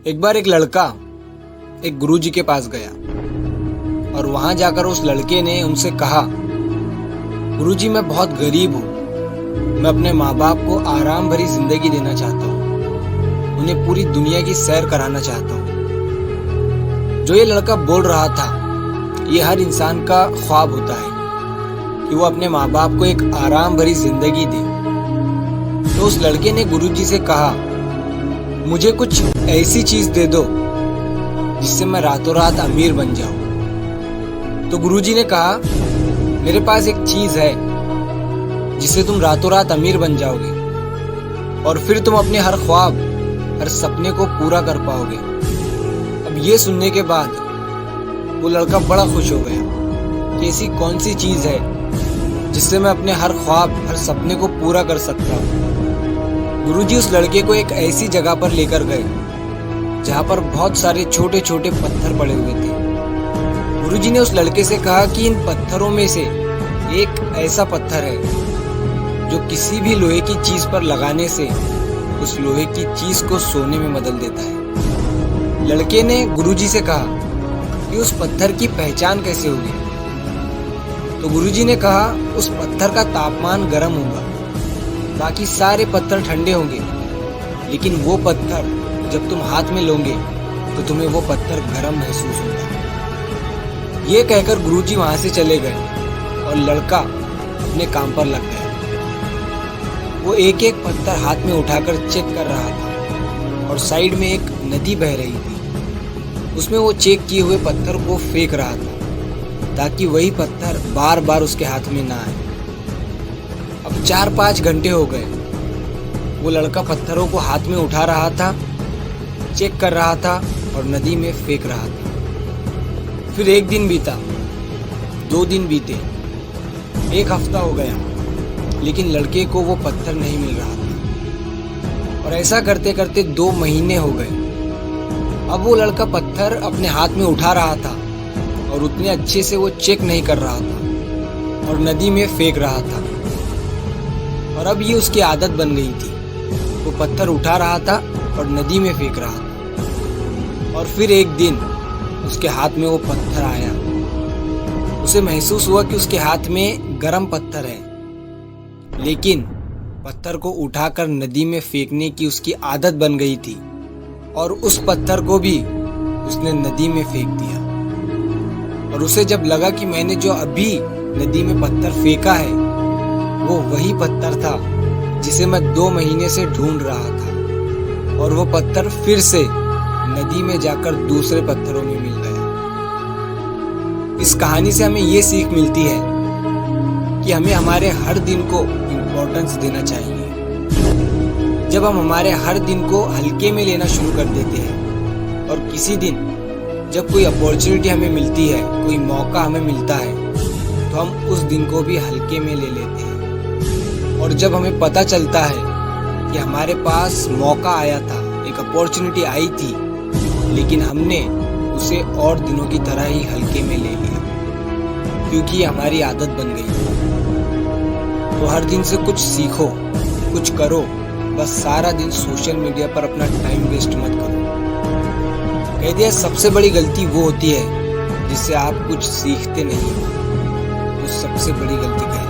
एक बार एक लड़का एक गुरुजी के पास गया और वहां जाकर उस लड़के ने उनसे कहा, गुरुजी मैं बहुत गरीब हूँ, मैं अपने माँ बाप को आराम भरी जिंदगी देना चाहता हूँ, उन्हें पूरी दुनिया की सैर कराना चाहता हूँ। जो ये लड़का बोल रहा था, ये हर इंसान का ख्वाब होता है कि वो अपने माँ बाप को एक आराम भरी जिंदगी दे। तो उस लड़के ने गुरुजी से कहा, मुझे कुछ ऐसी चीज दे दो जिससे मैं रातों रात अमीर बन जाऊं। तो गुरुजी ने कहा, मेरे पास एक चीज है जिससे तुम रातों रात अमीर बन जाओगे और फिर तुम अपने हर ख्वाब, हर सपने को पूरा कर पाओगे। अब ये सुनने के बाद वो लड़का बड़ा खुश हो गया कि ऐसी कौन सी चीज है जिससे मैं अपने हर ख्वाब, हर सपने को पूरा कर सकता हूँ। गुरुजी उस लड़के को एक ऐसी जगह पर लेकर गए जहाँ पर बहुत सारे छोटे छोटे पत्थर पड़े हुए थे। गुरुजी ने उस लड़के से कहा कि इन पत्थरों में से एक ऐसा पत्थर है जो किसी भी लोहे की चीज पर लगाने से उस लोहे की चीज को सोने में बदल देता है। लड़के ने गुरुजी से कहा कि उस पत्थर की पहचान कैसे होगी। तो गुरुजी ने कहा, उस पत्थर का तापमान गर्म होगा, बाकी सारे पत्थर ठंडे होंगे, लेकिन वो पत्थर जब तुम हाथ में लोगे तो तुम्हें वो पत्थर गर्म महसूस होगा। ये कहकर गुरुजी वहां से चले गए और लड़का अपने काम पर लग गया। वो एक एक पत्थर हाथ में उठाकर चेक कर रहा था और साइड में एक नदी बह रही थी, उसमें वो चेक किए हुए पत्थर को फेंक रहा था ताकि वही पत्थर बार बार उसके हाथ में ना आए। अब 4-5 घंटे हो गए। वो लड़का पत्थरों को हाथ में उठा रहा था, चेक कर रहा था और नदी में फेंक रहा था। फिर 1 दिन बीता, 2 दिन बीते, 1 हफ्ता हो गया, लेकिन लड़के को वो पत्थर नहीं मिल रहा था। और ऐसा करते करते 2 महीने हो गए। अब वो लड़का पत्थर अपने हाथ में उठा रहा था और उतने अच्छे से वो चेक नहीं कर रहा था और नदी में फेंक रहा था। और अब ये उसकी आदत बन गई थी, वो पत्थर उठा रहा था और नदी में फेंक रहा था। और फिर एक दिन उसके हाथ में वो पत्थर आया। उसे महसूस हुआ कि उसके हाथ में गर्म पत्थर है, लेकिन पत्थर को उठाकर नदी में फेंकने की उसकी आदत बन गई थी और उस पत्थर को भी उसने नदी में फेंक दिया। और उसे जब लगा कि मैंने जो अभी नदी में पत्थर फेंका है वो वही पत्थर था जिसे मैं 2 महीने से ढूंढ रहा था, और वो पत्थर फिर से नदी में जाकर दूसरे पत्थरों में मिल गया। इस कहानी से हमें ये सीख मिलती है कि हमें हमारे हर दिन को इम्पोर्टेंस देना चाहिए। जब हम हमारे हर दिन को हल्के में लेना शुरू कर देते हैं और किसी दिन जब कोई अपॉर्चुनिटी हमें मिलती है, कोई मौका हमें मिलता है, तो हम उस दिन को भी हल्के में ले लेते हैं। और जब हमें पता चलता है कि हमारे पास मौका आया था, एक अपॉर्चुनिटी आई थी, लेकिन हमने उसे और दिनों की तरह ही हल्के में ले लिया क्योंकि हमारी आदत बन गई। तो हर दिन से कुछ सीखो, कुछ करो, बस सारा दिन सोशल मीडिया पर अपना टाइम वेस्ट मत करो। कह दिया, सबसे बड़ी गलती वो होती है जिससे आप कुछ सीखते नहीं हो। वो सबसे बड़ी गलती है।